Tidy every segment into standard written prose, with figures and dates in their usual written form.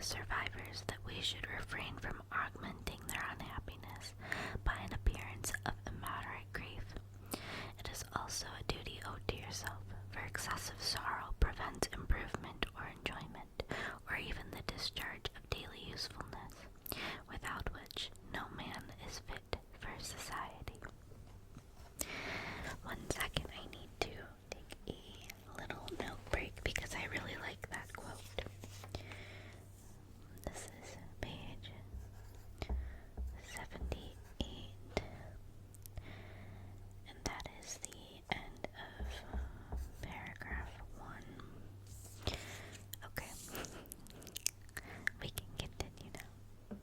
the survivors that we should refrain from augmenting their unhappiness by an appearance of immoderate grief. It is also a duty owed to yourself, for excessive sorrow prevents improvement or enjoyment, or even the discharge of daily usefulness, without which no man is fit for society. 1 second, I need to take a little note break because I really like that quote. This is page 78, and that is the end of paragraph 1. Okay, we can continue now.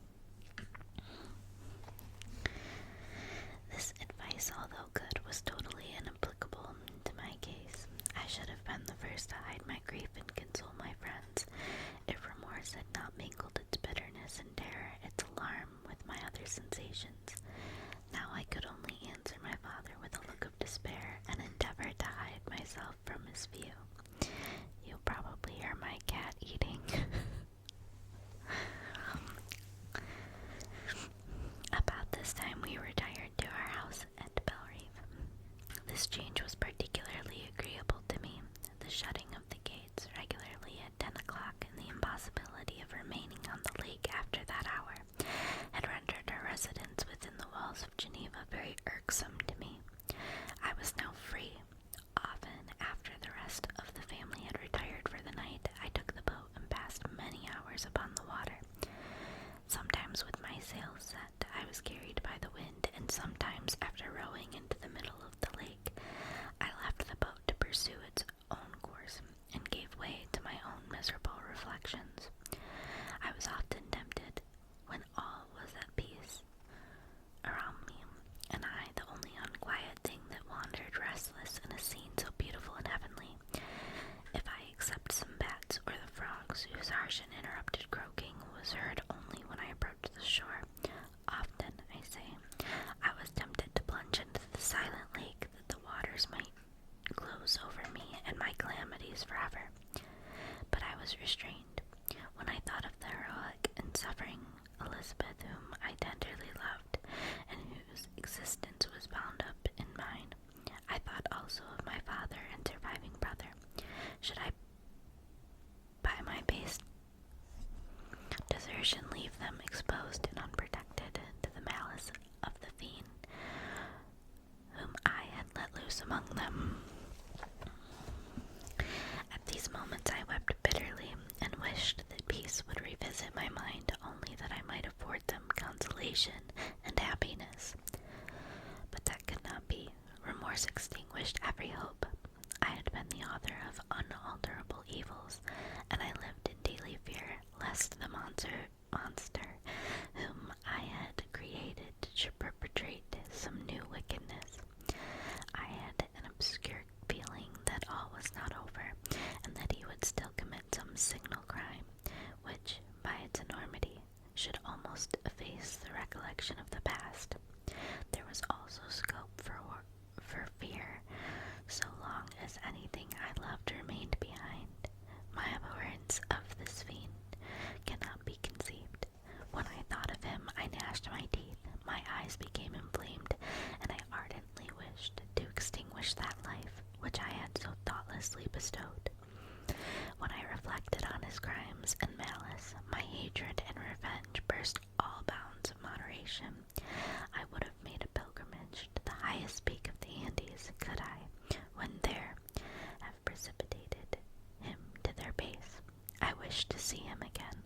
This advice, although good, was totally inapplicable to my case. I should have been the first to hide my grief and console my friends, if remorse had not mingled its bitterness and terror, its alarm, with my other sensations. Now I could only answer my father with a look of despair, and endeavor to hide myself from his view. You'll probably hear my cat eating. About this time we retired to our house at Belrive. This change was particularly agreeable to me. The shutting of the gates regularly at 10 o'clock and the impossibility of remaining on the lake after that hour had rendered our residence within the walls of Geneva very irksome to me. I was now free. Often, after the rest of the family had retired for the night, I took the boat and passed many hours upon the water. Sometimes with my sails set, I was carried by the wind, and sometimes, after rowing into the middle of the lake, I left the boat to pursue its own course, and gave way to my own miserable reflections. I was often tempted, when all was at peace around me, and I the only unquiet thing that wandered restless in a scene so beautiful and heavenly, if I except some bats or the frogs, whose harsh and interrupted croaking was heard only when I approached the shore. Often, I say, I was tempted to plunge into the silent lake, that the waters might close over me and my calamities forever. But I was restrained. When I thought of the heroic and suffering Elizabeth, whom I tenderly loved, and whose existence was bound up in mine, I thought also of my father and surviving brother. Should I, by my base desertion, leave them exposed and unprotected to the malice of the fiend whom I had let loose among them? At these moments I wept bitterly, and wished that peace would revisit my mind, only that I might afford them consolation and happiness. But that could not be. Remorse extinguished every hope. I had been the author of unalterable evils, and I lived in daily fear lest the monster whom I had created should perpetrate some new wickedness. I had an obscure feeling that all was not over, and that he would still commit some signal crime, which, by its enormity, should almost efface the recollection of the past. There was also scope for fear, so long as anything I loved remained behind. My abhorrence of this fiend cannot be conceived. When I thought of him, I gnashed my teeth, my eyes became inflamed, and I ardently wished to extinguish that life which I had so thoughtlessly bestowed. When I reflected on his crimes and malice, my hatred and revenge burst all bounds of moderation. I would have made a pilgrimage to the highest peak of the Andes, could I, when there, have precipitated him to their base. I wished to see him again,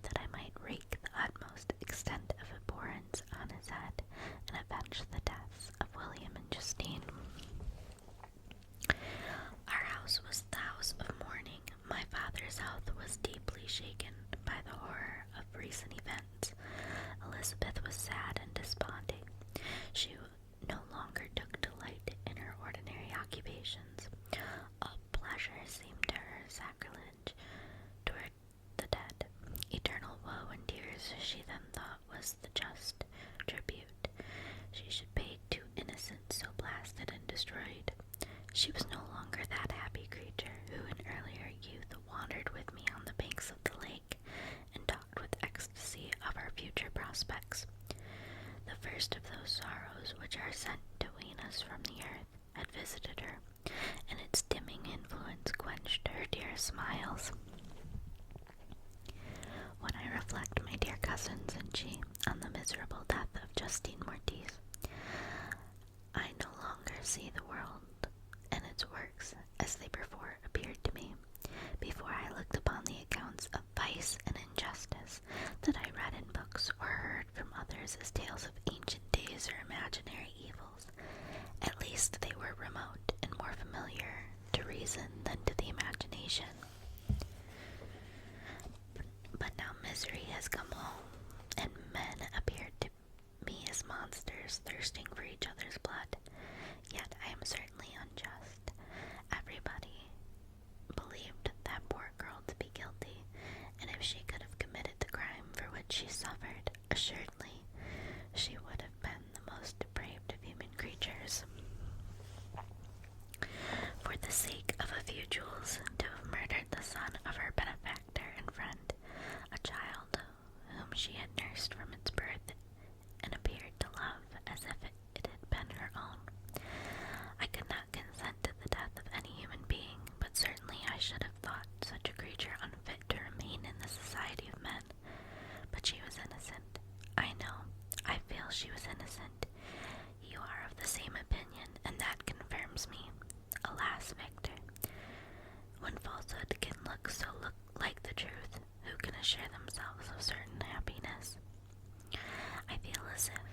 that I might wreak the utmost extent of abhorrence on his head, and avenge the deaths of William and Justine. Our house was the house of mourning. My father's health was deeply shaken by the horror of recent events. Elizabeth was sad and desponding. She no longer took delight in her ordinary occupations. All pleasure seemed to her sacrilege toward the dead. Eternal woe and tears, she then thought, was the just tribute she should pay to innocence so blasted and destroyed. She was no longer that happy creature who in earlier youth wandered with me on the banks of the lake and talked prospects. The first of those sorrows which are sent to wean us from the earth had visited her, and its dimming influence quenched her dear smiles. When I reflect, my dear cousin, said she, on the miserable death of Justine Mortiz, I no longer see the world and its works as they before appeared to me. Before I looked upon the accounts of vice and injustice that I read in books or heard from others as tales of ancient days or imaginary evils. At least they were remote and more familiar to reason than to the imagination. But now misery has come home, and men appeared to me as monsters thirsting for each other's blood. Yet I am certainly unjust. Everybody believed that poor girl to be guilty, and if she could have committed the crime for which she suffered, assuredly she would have been the most depraved of human creatures. For the sake of a few jewels, to have murdered the son of her benefactor and friend, a child whom she had nursed from its birth and appeared to love as if it had been her own. I could not consent to the death of any human being, but certainly I should have thought such a creature unfit to remain in the society of men. But she was innocent. I know. I feel she was innocent. You are of the same opinion, and that confirms me. Alas, Victor, when falsehood can look so like the truth, who can assure themselves of certain happiness? I feel as if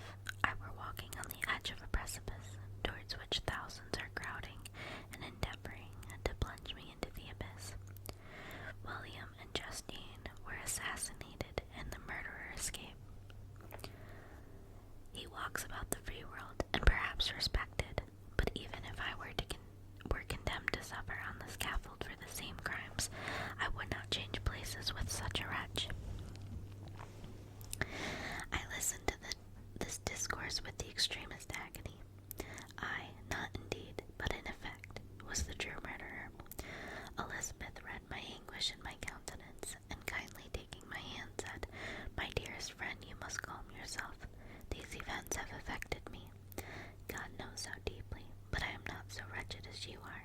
I were walking on the edge of a precipice, towards which thousands are crowding and endeavoring to plunge me into the abyss. William and Justine were assassinated, and the murderer escaped. He walks about the free world, and perhaps respected, but even if I were condemned to suffer on the scaffold for the same crimes, I would not change places with such a wretch. I listened to this discourse with the extremest agony. I, not indeed, but in effect, was the true murderer. Elizabeth read my anguish in my countenance, and kindly taking my hand said, "My dearest friend, you must calm yourself. These events have affected me. God knows how deeply, but I am not so wretched as you are.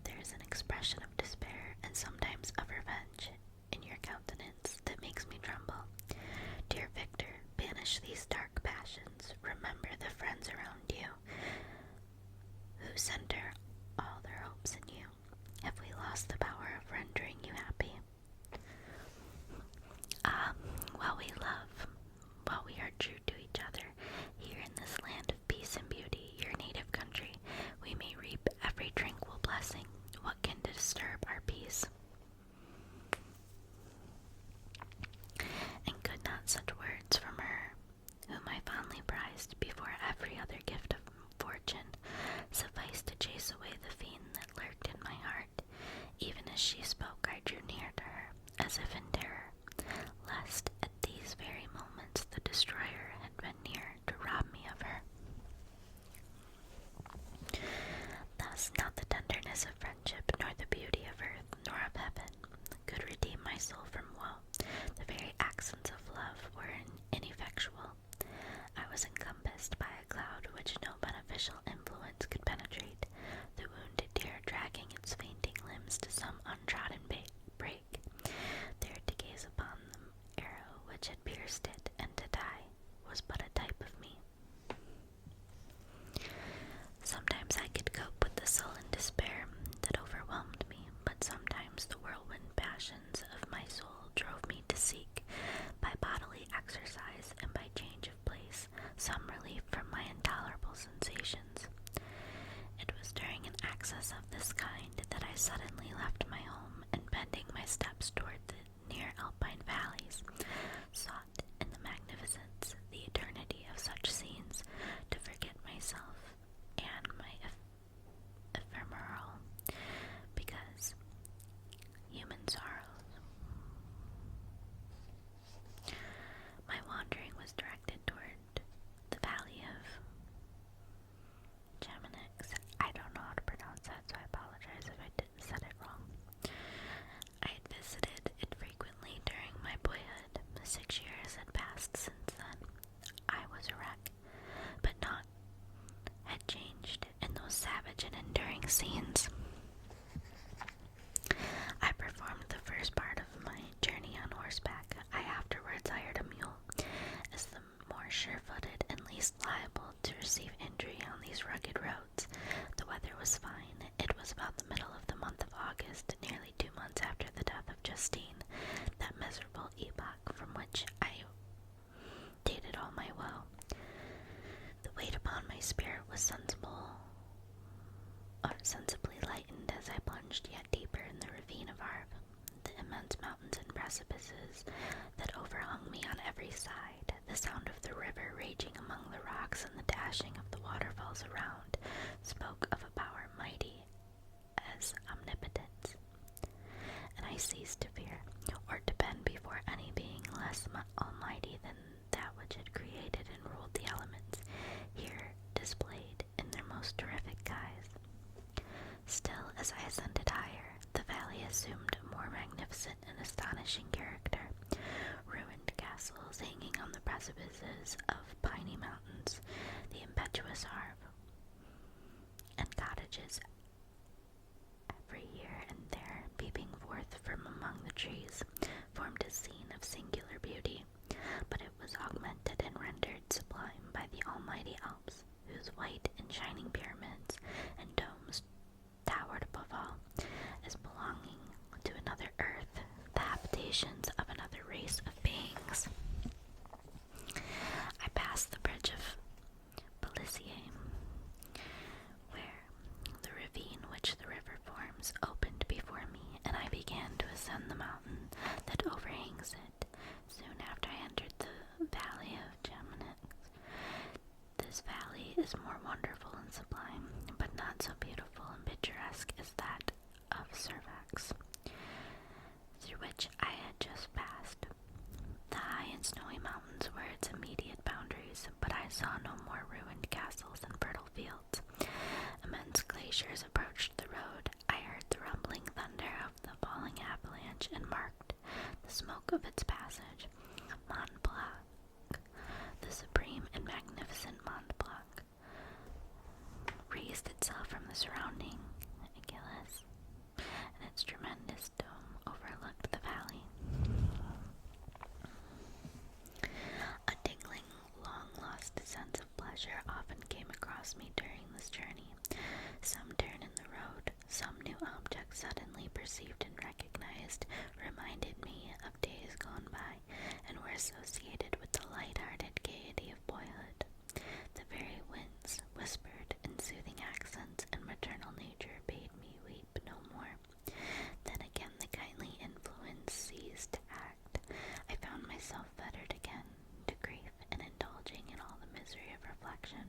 There is an expression of despair, and sometimes of revenge, in your countenance that makes me tremble. Dear Victor, banish these dark passions. Remember the friends around you, who center all their hopes in you. Have we lost the power of rendering you happy? While we love, while we are true to each other, here in this land of peace and beauty, your native country, we may reap every tranquil blessing. What can disturb our peace?" And could not such words from her, whom I fondly prized before every other gift of fortune, suffice to chase away the fiend that lurked in my heart, even to receive injury on these rugged roads. The weather was fine. It was about the middle of the month of August, nearly 2 months after the death of Justine, that miserable epoch from which I dated all my woe. The weight upon my spirit was sensibly lightened as I plunged yet deeper in the ravine of Arve. The immense mountains and precipices that overhung me on every side, the sound of the river raging among the rocks and the dashing of the waterfalls around, spoke of a power mighty as omnipotence. And I ceased to fear, or to bend before any being less almighty than that which had created and ruled the elements, here displayed in their most terrific guise. Still, as I ascended higher, the valley assumed a more magnificent and astonishing character. Ruined castles hanging on the precipices of piney mountains, the impetuous Arve, and cottages every here and there peeping forth from among the trees, formed a scene of singular beauty, but it was augmented and rendered sublime by the almighty Alps, whose white and shining pyramids and domes towered above all, as belonging to another earth, the habitations of another race of beings. I passed the bridge of Belisier, where the ravine which the river forms opened before me, and I began to ascend the mountain that overhangs it. Soon after I entered the valley of Chamonix. This valley is more wonderful and sublime, but not so beautiful and picturesque as that of Servax, through which I had just passed. The high and snowy mountains were its immediate boundaries, but I saw no more ruined castles and fertile fields. Immense glaciers approached the road. I heard the rumbling thunder of the falling avalanche and marked the smoke of its passage. Mont Blanc, the supreme and magnificent Mont Blanc, raised itself from the surrounding Achilles, and its tremendous dome overlooked the valley. A tingling, long-lost sense of pleasure often came across me during this journey. Some turn in the road, some new object suddenly perceived and recognized, reminded me of days gone by, and were associated with the light-hearted gaiety of boyhood. The very winds whispered in soothing accents, and maternal nature bade me weep no more. Then again the kindly influence ceased to act. I found myself fettered again to grief and indulging in all the misery of reflection.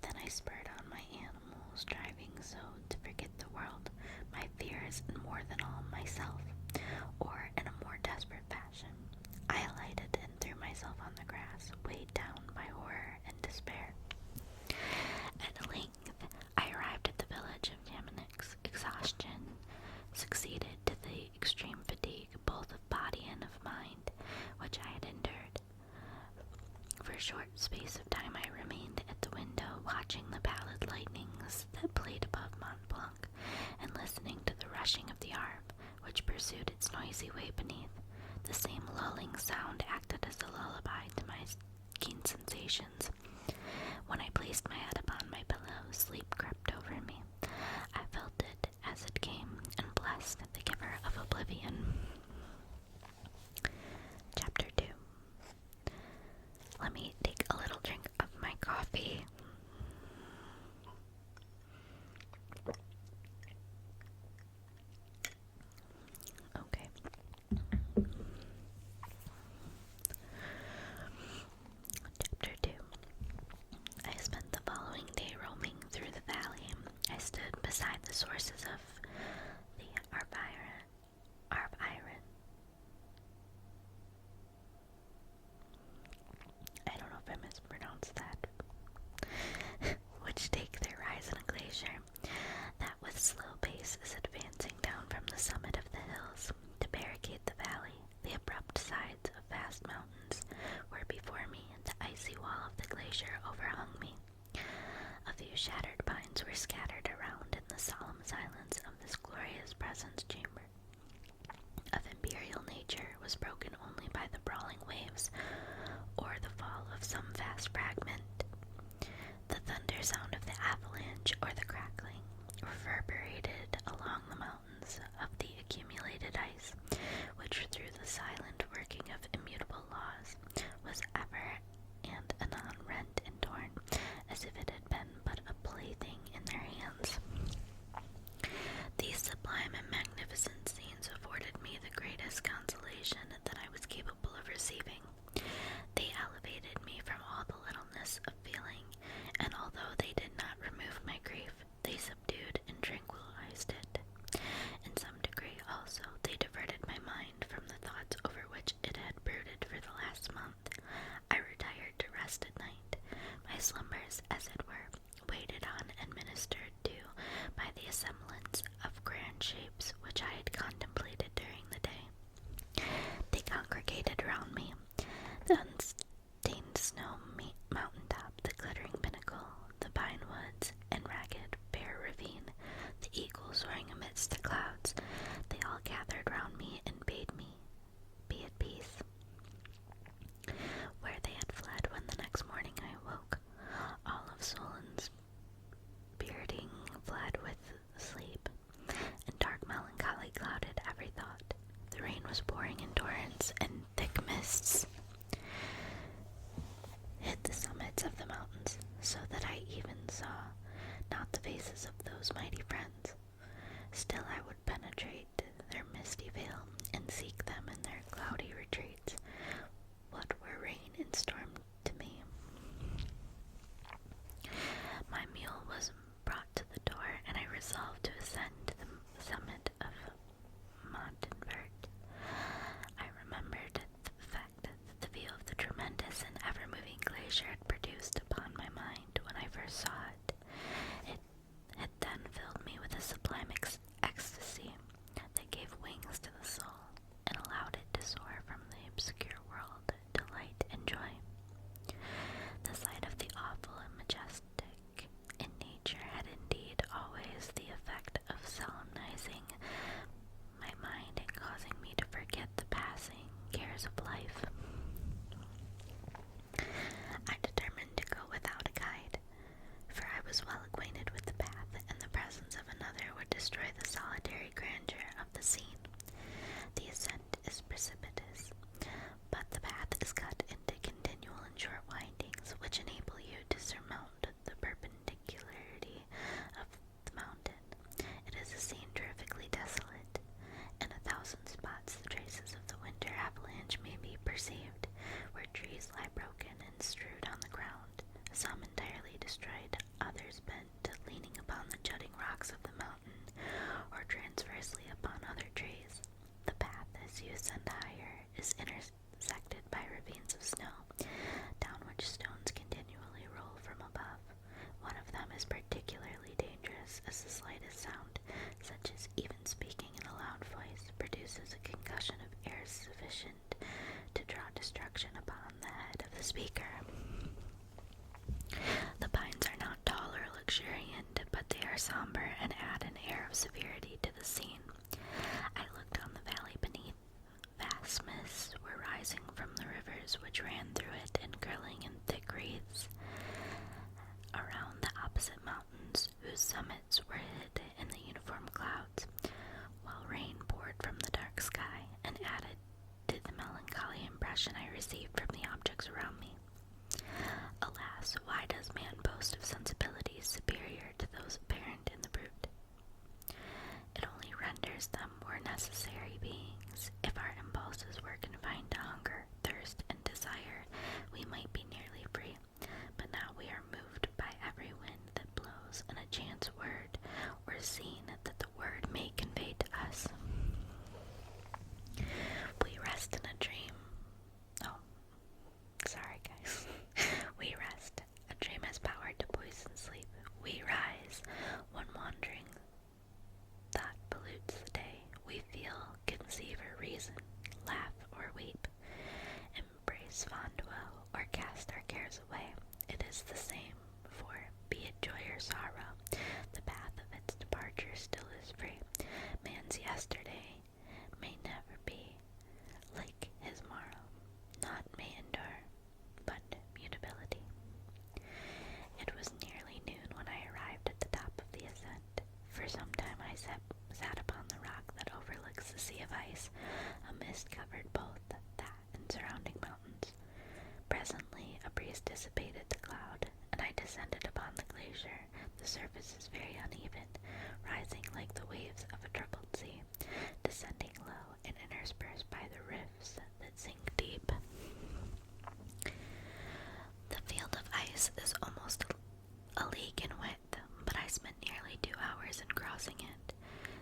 Then I spurred on my animals, striving so to forget the world, my fears, and more than all myself, or in a more desperate fashion. I alighted and threw myself on the grass, weighed down by horror and despair. At length I arrived at the village of Chamonix. Exhaustion succeeded to the extreme fatigue, both of body and of mind, which I had endured. For a short space of time I remained at the window, watching the pallid lightnings that played above Mont Blanc, and listening to the rushing of the Arve, which pursued its noisy way beneath. The same lulling sound acted as a lullaby to my keen sensations. When I placed my head upon my pillow, sleep crept over me. I felt it as it came, and blessed the giver of oblivion. Chapter 2. Let me take a little drink of my coffee. Okay. Chapter 2. I spent the following day roaming through the valley. I stood beside the sources of the Arve-Iron, I don't know if I mispronounced that, which take their rise in a glacier that with slow pace is advancing down from the summit of the hills to barricade the valley. The abrupt sides of vast mountains were before me, and the icy wall of the glacier overhung me. A few shattered pines were scattered around in the solemn silence of this glorious presence chamber of imperial nature was broken only by the brawling waves or the fall of some vast fragment. the thunder sound of the avalanche or the crackling reverberated along the mountains of the accumulated ice, which through the silent working of immutable laws was ever and anon rent and torn, as if it had been but a plaything in their hands. These sublime and magnificent scenes afforded me the greatest consolation that I was capable of receiving. They elevated me from all the littleness of feeling, and although they did not remove my grief, they subdued and tranquilized it. In some degree, also, they diverted my mind from the thoughts over which it had brooded for the last month. I retired to rest at night, my slumbers, as it were, waited on and ministered to by the semblance of grand shapes which I had contemplated during the day. They congregated around me, the unstained snow mountain top, the glittering pinnacle, the pine woods and ragged, bare ravine, the eagle soaring amidst the clouds. They all gathered round me and bade me be at peace. Where they had fled when the next morning I awoke, all of Solon's bearding fled with sleep, and dark melancholy clouded every thought. The rain was pouring in torrents, and thick mists hid the summits of the mountains, so that I even saw not the faces of those mighty friends. Still I would penetrate their misty veil, and seek them in their cloudy retreats. What were rain and storm to me? My mule was brought to the door, and I resolved to ascend to the summit of Montenvert. I remembered the fact that the view of the tremendous and ever-moving glacier had produced upon my mind when I first saw it. It had then filled me with a sublime ecstasy that gave wings to the soul and allowed it to soar from the obscure world to light and joy. The sight of the awful and majestic in nature had indeed always the effect of solemnizing my mind and causing me to forget the passing cares of life. I determined to go without a guide, for I was well acquainted with the path, and the presence of another would destroy the solitary grandeur of the scene. The ascent is precipitous, but the path is cut into continual and short windings, which enable you to surmount the perpendicularity of the mountain. It is a scene terrifically desolate. In 1,000 spots the traces of the winter avalanche may be perceived, where trees lie broken and strewed on the ground, some entirely destroyed, others bent, leaning upon the jutting rocks of the mountain, or transversely upon other trees. The path, as you ascend higher, is intersected by ravines of snow, down which stones continually roll from above. One of them is particularly dangerous, as the slightest sound, such as even speaking in a loud voice, produces a concussion of air sufficient to draw destruction upon the head of the speaker. The pines are not tall or luxuriant, but they are somber and add an air of severity to the scene. I looked on the valley beneath. Vast mists were rising from the rivers which ran through it and curling in thick wreaths around the opposite mountains, whose summits were hid in the uniform clouds, while rain poured from the dark sky and added to the melancholy impression I received from the objects around me. Alas, why does man boast of sensibilities superior to those apparent in the brute? It only renders them more necessary beings. If our impulses were confined to hunger, thirst, and desire, we might be nearly free. But now we are moved by every wind that blows, and a chance word or scene that the word may convey to us. We rest in a dream. Oh, sorry guys. We rest. A dream has power to poison sleep. We rise. One wandering thought pollutes the day. We feel, conceive, or reason, laugh or weep, embrace fond woe, or cast our cares away. It is the same, for, be it joy or sorrow, the path of its departure still is free. Man's yesterday may never be like his morrow. Naught may endure but mutability. It was near The surface is very uneven, rising like the waves of a troubled sea, descending low and interspersed by the rifts that sink deep. The field of ice is almost a league in width, but I spent nearly 2 hours in crossing it.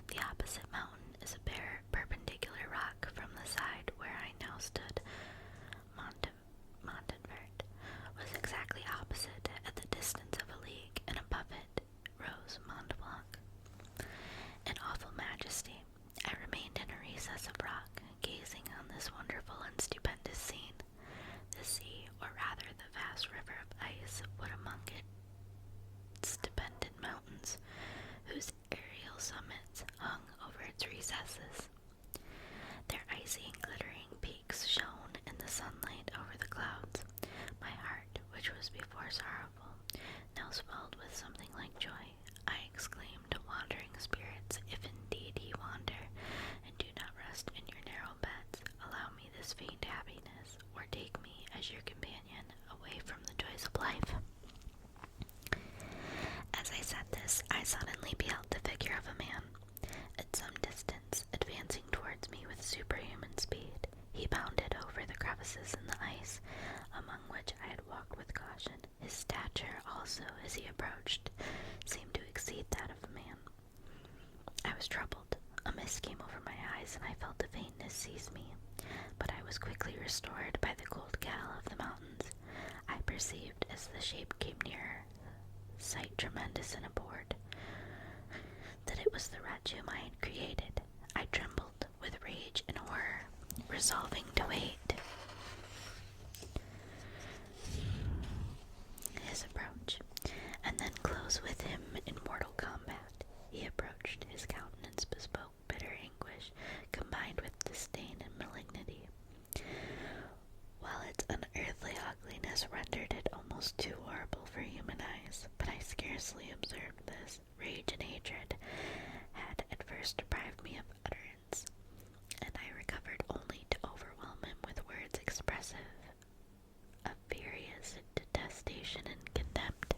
The opposite mountain is a bare, perpendicular rock from the side where I now stood. Montenvert was exactly opposite at the distance of a league, and above it rose Mont Blanc. In awful majesty, I remained in a recess of rock, gazing on this wonderful and stupendous scene. The sea, or rather the vast river of ice, would among its dependent mountains, whose aerial summits hung over its recesses. Their icy and glittering peaks shone in the sunlight over the clouds. My heart, which was before sorrowful, now swelled with something like joy. I exclaimed, "Wandering spirits, if indeed ye wander, and do not rest in your narrow beds, allow me this faint happiness, or take me as your companion away from the joys of life." As I said this, I suddenly beheld the figure of a man, at some distance, advancing towards me with superhuman speed. He bounded over the crevices in the ice, among which I had walked with caution. His stature also, as he approached, seemed to exceed that of a man. I was troubled. A mist came over my eyes, and I felt a faintness seize me, but I was quickly restored by the cold gale of the mountains. I perceived, as the shape came nearer, sight tremendous and abhorred, that it was the wretch whom I had created. I trembled with rage and horror, resolving to wait his approach, and then close with him in mortal combat. He approached. His countenance bespoke bitter anguish, combined with disdain and malignity, while its unearthly ugliness rendered it almost too horrible for human eyes. But I scarcely observed this. Rage and hatred had at first deprived me of utterance, and I recovered only to overwhelm him with words expressive of furious detestation and contempt.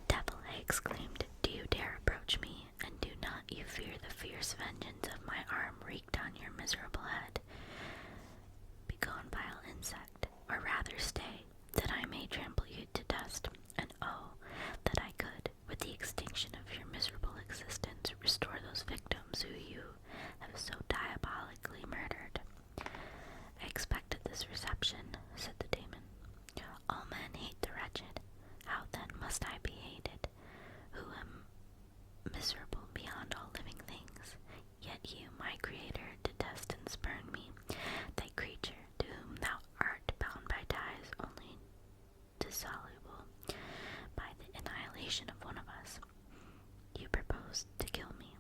"Devil," I exclaimed, "do you dare approach me, and do not you fear the fierce vengeance of my arm wreaked on your miserable head? Begone, vile insect, or rather stay, that I may trample you to dust, and oh, that I could, with the extinction of your miserable existence, restore those victims who you have so diabolically murdered." I expected this reception, said the demon. "All men hate the wretched. How then must I be hated, who am miserable beyond all living things? Yet you, my creator, detest and spurn me, thy creature, to whom thou art bound by ties only dissoluble by the annihilation of one of us. You propose to kill me."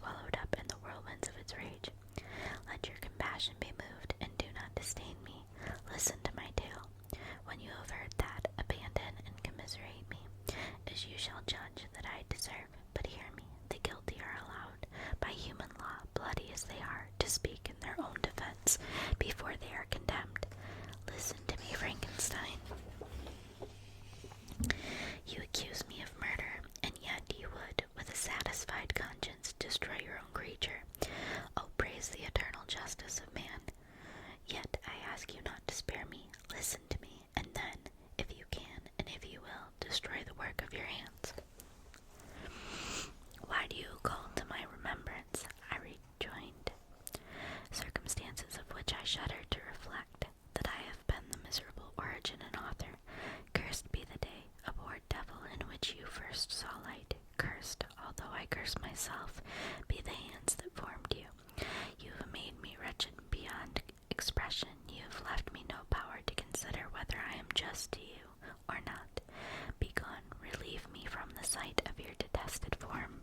swallowed up in the whirlwinds of its rage. Let your compassion be moved, and do not disdain me. Listen to my tale. When you have heard that, abandon and commiserate me, as you shall judge that I deserve. But hear me, the guilty are allowed, by human law, bloody as they are, to speak in their own defense before they are condemned. Listen to me, Frankenstein. You accuse me of murder, and yet you would, with a satisfied conscience, destroy your own creature. Oh, praise the eternal justice of man. Yet I ask you not to spare me. Listen to me, and then, if you can, and if you will, destroy the work of your hands. Why do you call to my remembrance? I rejoined. Circumstances of which I shudder to reflect, that I have been the miserable origin and author. Cursed be the day, abhorred devil, in which you first saw light. Cursed, although I curse myself, be the hands that formed you. You have made me wretched beyond expression. You have left me no power to consider whether I am just to you or not. Begone, relieve me from the sight of your detested form.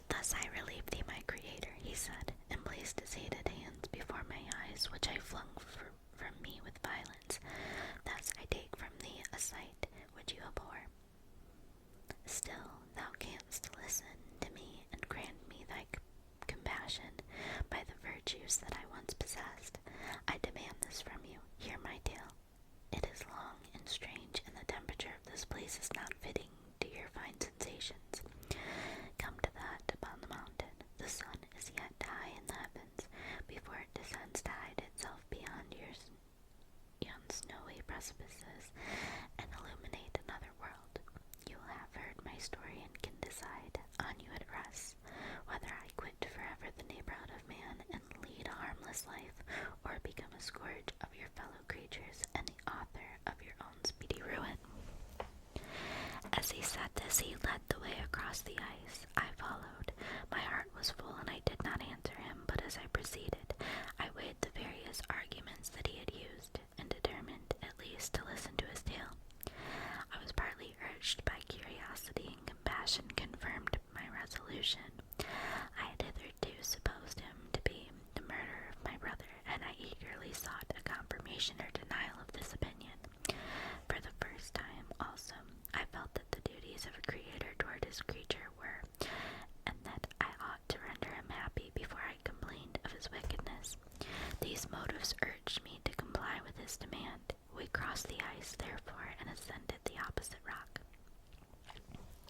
Thus I relieve thee, my Creator, he said, and placed his hated hands before my eyes, which I flung from me with violence. Thus I take from thee a sight which you abhor. Still thou canst listen to me, and grant me thy compassion by the virtues that I once possessed. I demand this from you. Hear my tale. It is long and strange, and the temperature of this place is not fitting to your fine sensations. Come to the hut upon the mountain. The sun is yet high in the heavens, before it descends to hide itself beyond yon snowy precipices, and illuminate another world. You will have heard my story, and can decide, on you it rests, whether I quit forever the neighborhood of man, and lead a harmless life, or become a scourge of your fellow creatures, and the author of your own speedy ruin. As he said this, he led the way across the ice. I followed. My heart was full, and I did not answer him, but as I proceeded, I weighed the various arguments that he had used, and determined, at least, to listen to his tale. I was partly urged by curiosity, and compassion confirmed my resolution. I had hitherto supposed him to be the murderer of my brother, and I eagerly sought a confirmation or denial of this opinion. For the first time, also, I felt that the duties of a creator toward his creature were, and that I ought to render him happy before I complained of his wickedness. These motives urged me to comply with his demand. We crossed the ice, therefore, and ascended the opposite rock.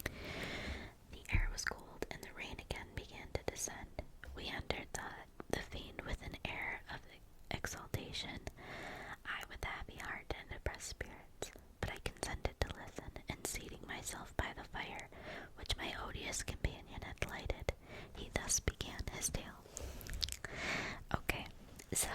The air was cold, and the rain again began to descend. We entered the fiend with an air of exultation, I with a happy heart and depressed spirits, but I consented to listen, and seating myself by the fire, which my odious companion had lighted, he thus began his tale. Okay, so